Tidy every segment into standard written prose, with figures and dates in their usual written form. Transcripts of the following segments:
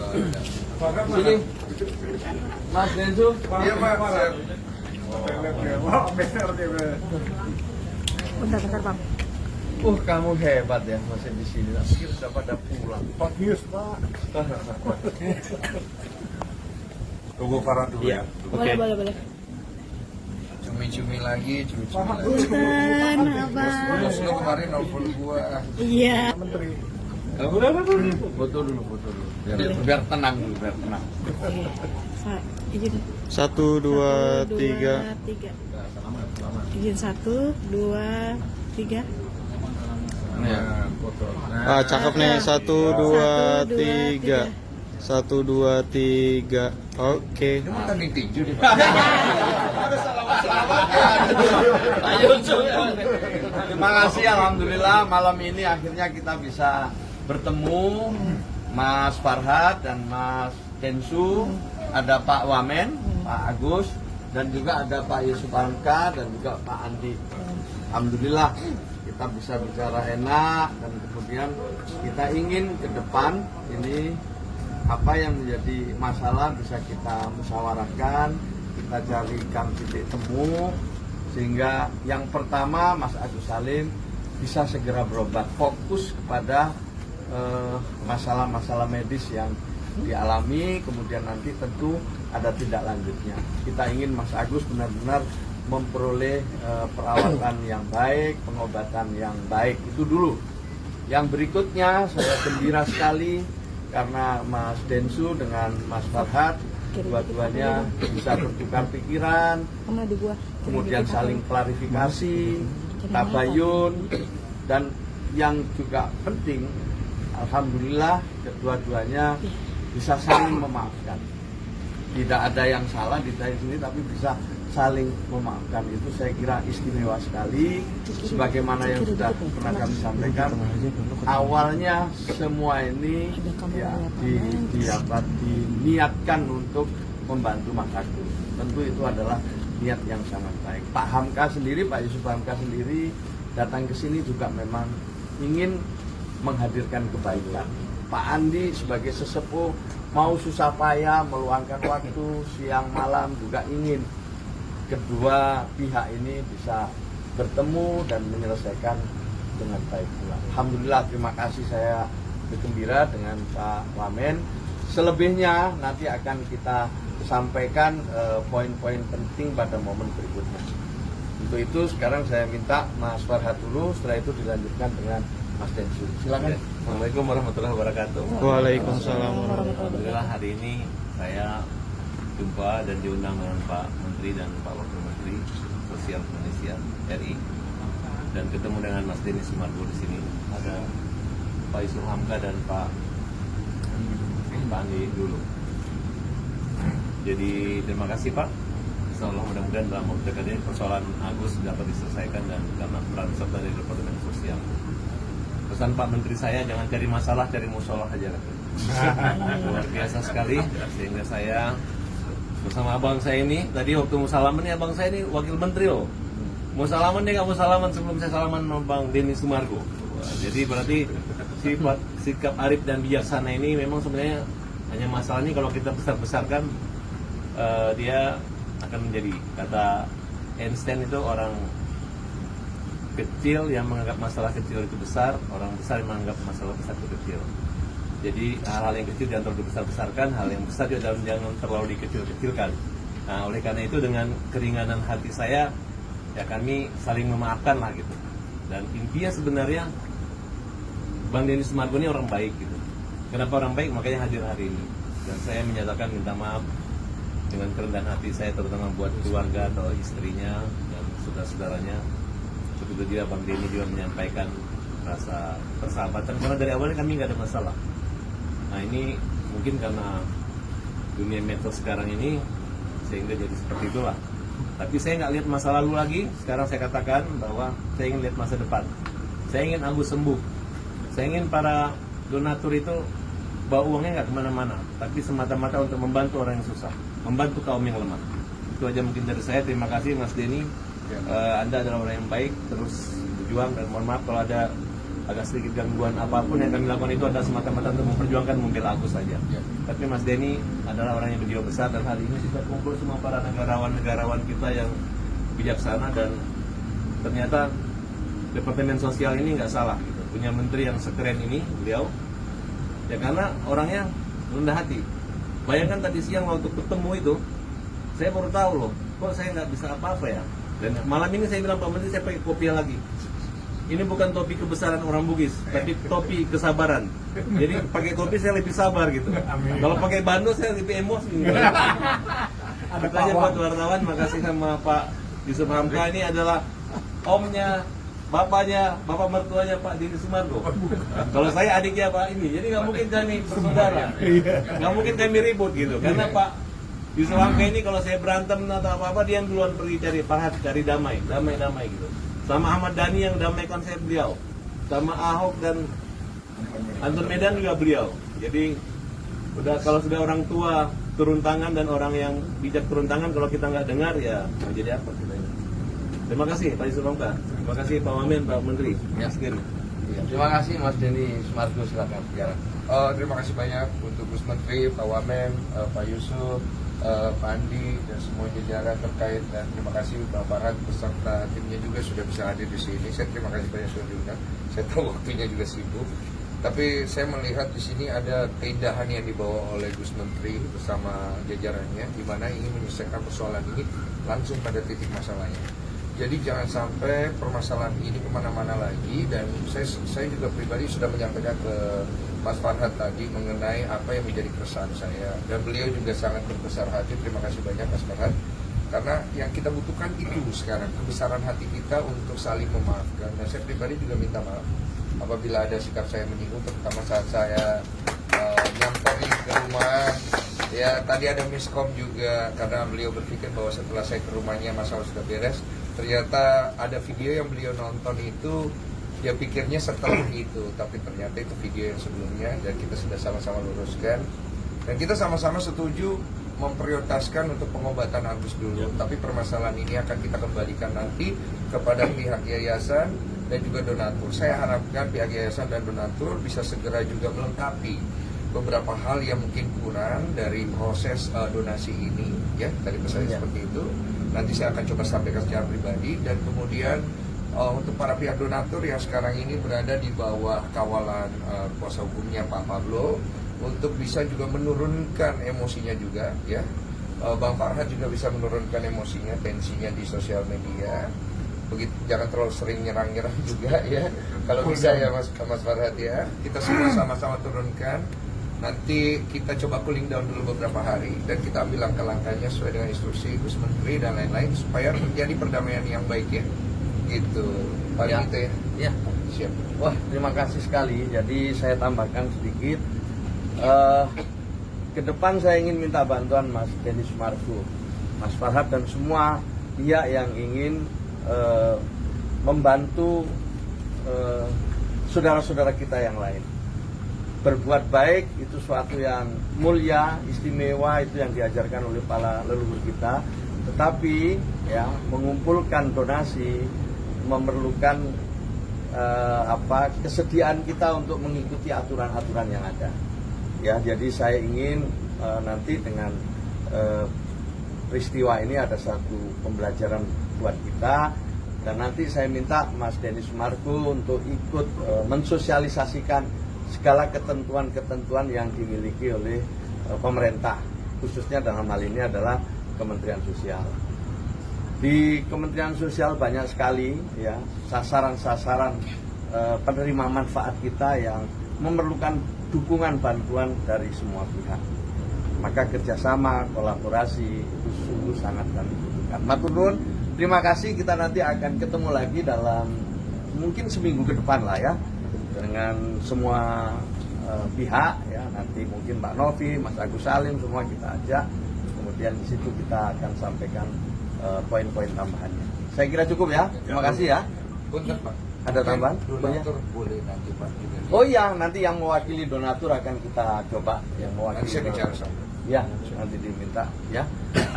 Sini, Mas Densu. Iya Pak. Wah, bener dia. Bentar Bang. Kamu hebat ya masih di sini. Tak pikir sudah pada pulang. Hot news Pak. Tunggu Farah dulu ya. Boleh. Cumi-cumi lagi. Punten, Abang. Terus lu kemarin nelfon gua. Iya. Menteri. Foto dulu. Biar tenang dulu, biar tenang. Izin 1, 2, 3. Izin 1, 2, 3. Ya. Foto. Cakep nih. 1, 2, 3. 1, 2, 3. Oke. Ini tadi tinju nih, Pak. Ayo, terima kasih, alhamdulillah malam ini akhirnya kita bisa bertemu Mas Farhad dan Mas Densu, ada Pak Wamen, Pak Agus, dan juga ada Pak Yusuf Hamka dan juga Pak Andi. Alhamdulillah kita bisa bicara enak dan kemudian kita ingin ke depan ini apa yang menjadi masalah bisa kita musyawarahkan, kita carikan titik temu sehingga yang pertama Mas Agus Salim bisa segera berobat, fokus kepada masalah-masalah medis yang dialami, kemudian nanti tentu ada tindak lanjutnya. Kita ingin Mas Agus benar-benar memperoleh perawatan yang baik, pengobatan yang baik, itu dulu. Yang berikutnya saya gembira sekali karena Mas Densu dengan Mas Farhad dua-duanya bisa bertukar pikiran, kemudian saling klarifikasi, tabayun, dan yang juga penting, alhamdulillah kedua-duanya bisa saling memaafkan. Tidak ada yang salah di sini, tapi bisa saling memaafkan. Itu saya kira istimewa sekali. Sebagaimana yang sudah pernah kami sampaikan, awalnya semua ini ya, diniatkan untuk membantu Mas Agus. Tentu itu adalah niat yang sangat baik. Pak Hamka sendiri, Pak Yusuf Hamka sendiri datang ke sini juga memang ingin menghadirkan kebaikan. Pak Andi sebagai sesepuh mau susah payah meluangkan waktu siang malam juga ingin kedua pihak ini bisa bertemu dan menyelesaikan dengan baik pula. Alhamdulillah, terima kasih, saya bergembira dengan Pak Wamen. Selebihnya nanti akan kita sampaikan poin-poin penting pada momen berikutnya. Untuk itu sekarang saya minta Mas Farhad dulu, setelah itu dilanjutkan dengan Mas Densu. Silakan. Assalamualaikum warahmatullahi wabarakatuh. Waalaikumsalam. Alhamdulillah hari ini saya jumpa dan diundang dengan Pak Menteri dan Pak Wakil Menteri Sosial Indonesia RI dan ketemu dengan Mas Denny Sumargo di sini. Ada Pak Yusuf Hamka dan Pak Andi dulu. Jadi terima kasih Pak. Insyaallah mudah-mudahan dalam waktu dekat ini persoalan Agus dapat diselesaikan dan karena peran serta dari Departemen Sosial. Pesan Pak Menteri saya, jangan cari masalah, cari musolah aja. Luar biasa sekali, sehingga saya bersama abang saya ini, tadi waktu mau salaman nih, abang saya ini wakil menteri loh. Mau salaman dia nggak mau salaman sebelum saya salaman sama Bang Denny Sumargo. Wah, jadi berarti sikap arif dan bijaksana ini memang sebenarnya hanya masalahnya kalau kita besar-besarkan dia akan menjadi, kata Einstein itu, orang kecil yang menganggap masalah kecil itu besar, orang besar yang menganggap masalah besar itu kecil. Jadi hal-hal yang kecil jangan terlalu dibesar-besarkan, hal yang besar juga jangan terlalu dikecil-kecilkan. Nah, oleh karena itu dengan keringanan hati saya, ya kami saling memaafkan lah gitu. Dan intinya sebenarnya Bang Denny Sumargo ini orang baik gitu. Kenapa orang baik? Makanya hadir hari ini. Dan saya menyatakan minta maaf dengan kerendahan hati saya, terutama buat keluarga atau istrinya dan saudara-saudaranya. Begitu juga Bang Denny juga menyampaikan rasa persahabatan, karena dari awalnya kami nggak ada masalah. Nah ini mungkin karena dunia medsos sekarang ini sehingga jadi seperti itulah. Tapi saya nggak lihat masa lalu lagi. Sekarang saya katakan bahwa saya ingin lihat masa depan. Saya ingin Agus sembuh. Saya ingin para donatur itu bawa uangnya nggak kemana-mana, tapi semata-mata untuk membantu orang yang susah, membantu kaum yang lemah. Itu aja mungkin dari saya. Terima kasih Mas Denny. Anda adalah orang yang baik, terus berjuang, dan mohon maaf kalau ada agak sedikit gangguan apapun yang kami lakukan itu adalah semata-mata untuk memperjuangkan membela Agus saja. Tapi Mas Denny adalah orang yang berjiwa besar dan hari ini kita kumpul semua para negarawan kita yang bijaksana dan ternyata Departemen Sosial ini nggak salah gitu. Punya menteri yang sekeren ini beliau ya karena orangnya rendah hati. Bayangkan tadi siang waktu ketemu itu saya baru tahu loh kok saya nggak bisa apa-apa ya. Dan malam ini saya bilang Pak Menteri saya pakai kopiah lagi. Ini bukan topi kebesaran orang Bugis, tapi topi kesabaran. Jadi pakai topi saya lebih sabar gitu. Kalau pakai bando saya lebih emosi. Makanya buat wartawan, makasih sama Pak Yusuf Hamka, ini adalah omnya, bapaknya, bapak mertuanya Pak Denny Sumargo. Kalau saya adiknya Pak ini, jadi nggak mungkin kami bersaudara, nggak mungkin kami ribut gitu. Karena Pak Yusuf Hamka ini kalau saya berantem atau apa-apa dia yang duluan pergi cari Farhad, cari damai gitu. Sama Ahmad Dhani yang damai konsep beliau, sama Ahok dan Anton Medan juga beliau. Jadi udah kalau sudah orang tua turun tangan dan orang yang bijak turun tangan, kalau kita nggak dengar ya mau jadi apa kita ini. Terima kasih Pak Yusuf Hamka, terima kasih Pak Wamen, Pak Menteri. Ya. Terima kasih Mas Denny Sumargo, silakan bicara. Terima kasih banyak untuk Gus Menteri, Pak Wamen, Pak Yusuf, Pak Andi dan semua jajaran terkait, dan terima kasih Pak Farhad beserta timnya juga sudah bisa hadir di sini. Saya terima kasih banyak sudah diundang. Saya tahu waktunya juga sibuk, tapi saya melihat di sini ada keindahan yang dibawa oleh Gus Menteri bersama jajarannya, di mana ingin menyelesaikan persoalan ini langsung pada titik masalahnya. Jadi jangan sampai permasalahan ini kemana-mana lagi, dan saya juga pribadi sudah menyampaikan ke Mas Farhad tadi mengenai apa yang menjadi keresahan saya, dan beliau juga sangat berbesar hati. Terima kasih banyak Mas Farhad, karena yang kita butuhkan itu sekarang kebesaran hati kita untuk saling memaafkan. Dan saya pribadi juga minta maaf apabila ada sikap saya menyinggung, terutama saat saya nyamperin ke rumah. Ya tadi ada miskom juga karena beliau berpikir bahwa setelah saya ke rumahnya masalah sudah beres. Ternyata ada video yang beliau nonton itu, dia pikirnya setelah itu, tapi ternyata itu video yang sebelumnya, dan kita sudah sama-sama luruskan. Dan kita sama-sama setuju memprioritaskan untuk pengobatan Agus dulu, tapi permasalahan ini akan kita kembalikan nanti kepada pihak yayasan dan juga donatur. Saya harapkan pihak yayasan dan donatur bisa segera juga melengkapi beberapa hal yang mungkin kurang dari proses donasi ini, ya tadi pesannya seperti itu. Nanti saya akan coba sampaikan secara pribadi, dan kemudian untuk para pihak donatur yang sekarang ini berada di bawah kawalan kuasa hukumnya Pak Pablo, untuk bisa juga menurunkan emosinya juga, ya. Bang Farhad juga bisa menurunkan emosinya, tensinya di sosial media. Begitu, jangan terlalu sering nyerang-nyerang juga, ya. Kalau bisa ya Mas Farhad, ya. Kita semua sama-sama turunkan. Nanti kita coba cooling down dulu beberapa hari, dan kita ambil langkah-langkahnya sesuai dengan instruksi Gus Menteri dan lain-lain supaya terjadi perdamaian yang baik, ya. Gitu. Pak Ya. gitu ya. Ya. Siap. Wah, terima kasih sekali. Jadi saya tambahkan sedikit. Ke depan saya ingin minta bantuan Mas Denny Sumargo, Mas Farhad dan semua pihak yang ingin membantu saudara-saudara kita yang lain. Berbuat baik itu suatu yang mulia, istimewa, itu yang diajarkan oleh para leluhur kita. Tetapi ya, mengumpulkan donasi memerlukan kesediaan kita untuk mengikuti aturan-aturan yang ada. Ya, jadi saya ingin nanti dengan peristiwa ini ada satu pembelajaran buat kita, dan nanti saya minta Mas Denny Sumargo untuk ikut mensosialisasikan segala ketentuan-ketentuan yang dimiliki oleh pemerintah, khususnya dalam hal ini adalah Kementerian Sosial. Di Kementerian Sosial banyak sekali ya sasaran-sasaran penerima manfaat kita yang memerlukan dukungan bantuan dari semua pihak. Maka kerjasama, kolaborasi itu sungguh sangat kami butuhkan. Matur nuwun, terima kasih. Kita nanti akan ketemu lagi dalam mungkin seminggu ke depan lah ya, dengan semua pihak ya. Nanti mungkin Pak Novi, Mas Agus Salim, semua kita ajak. Kemudian di situ kita akan sampaikan poin-poin tambahannya. Saya kira cukup ya. Terima kasih ya. Punten Pak. Ada tambahan? Donatur boleh nanti Pak juga. Oh iya, nanti yang mewakili donatur akan kita coba yang mewakili. Nanti saya bicara sama. Ya, nanti diminta ya.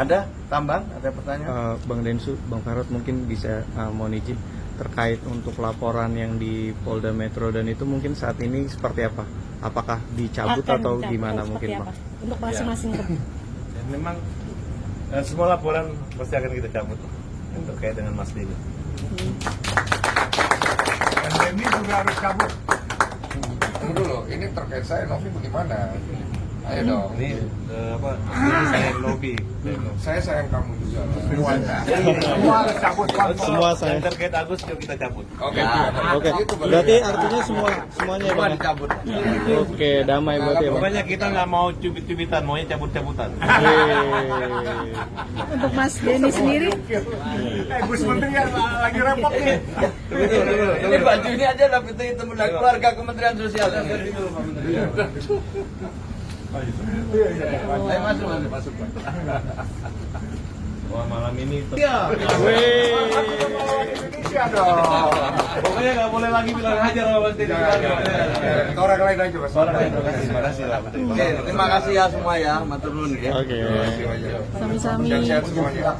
Ada tambahan? Ada pertanyaan? Bang Densu, Bang Farhad mungkin bisa mohon izin. terkait untuk laporan yang di Polda Metro dan itu mungkin saat ini seperti apa? Apakah dicabut Akan atau dicabut gimana seperti mungkin apa? Pak? Untuk masing-masing grup. Dan memang semua laporan pasti akan kita cabut terkait dengan Mas Denny. Dan Denny juga harus cabut. Tunggu dulu, ini terkait saya Novi bagaimana? Ayo dong. Ini ini saya Novi. Saya sayang kamu juga. Semua harus cabut. Semua saya. Yang terkait Agus yuk kita cabut. Oke. Oke. Itu baru. Berarti artinya semuanya ya, Semua Bang? dicabut. Oke, damai berarti ya, Bang. Pokoknya kita nggak mau cubit-cubitan, maunya cabut-cabutan. Yeay. Untuk Mas Denny sendiri, Gus Menteri lagi repot nih. Ini bajunya aja dapat itu keluarga Kementerian Sosial. Ayo masuk. Wah malam ini Wih. Indonesia dong. pokoknya nggak boleh lagi bilang hajar sama Mas Denny. Orang lain aja Mas. Terima kasih lah. Oke, terima kasih ya semua ya, matur nuwun ya. Oke. sami-sami. Sehat semuanya.